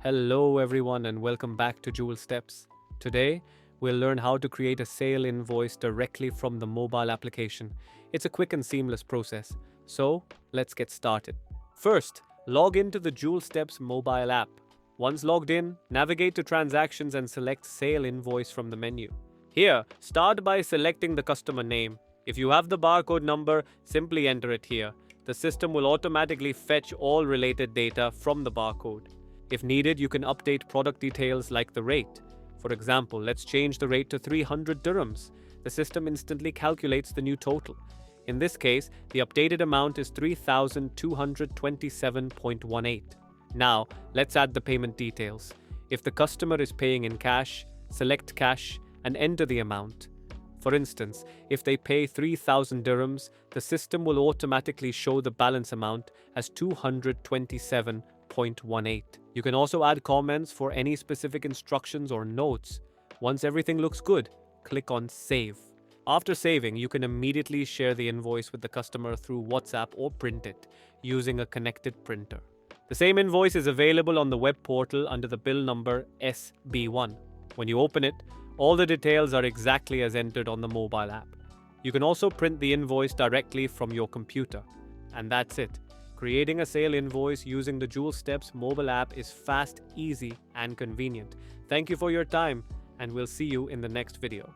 Hello everyone and welcome back to JewelSteps. Today, we'll learn how to create a sale invoice directly from the mobile application. It's a quick and seamless process. So, let's get started. First, log into the JewelSteps mobile app. Once logged in, navigate to transactions and select sale invoice from the menu. Here, start by selecting the customer name. If you have the barcode number, simply enter it here. The system will automatically fetch all related data from the barcode. If needed, you can update product details like the rate. For example, let's change the rate to 300 dirhams. The system instantly calculates the new total. In this case, the updated amount is 3,227.18. Now, let's add the payment details. If the customer is paying in cash, select cash and enter the amount. For instance, if they pay 3,000 dirhams, the system will automatically show the balance amount as 227.18. You can also add comments for any specific instructions or notes. Once everything looks good, click on Save. After saving, you can immediately share the invoice with the customer through WhatsApp or print it using a connected printer. The same invoice is available on the web portal under the bill number SB1. When you open it, all the details are exactly as entered on the mobile app. You can also print the invoice directly from your computer. And that's it. Creating a sale invoice using the JewelSteps mobile app is fast, easy, and convenient. Thank you for your time, and we'll see you in the next video.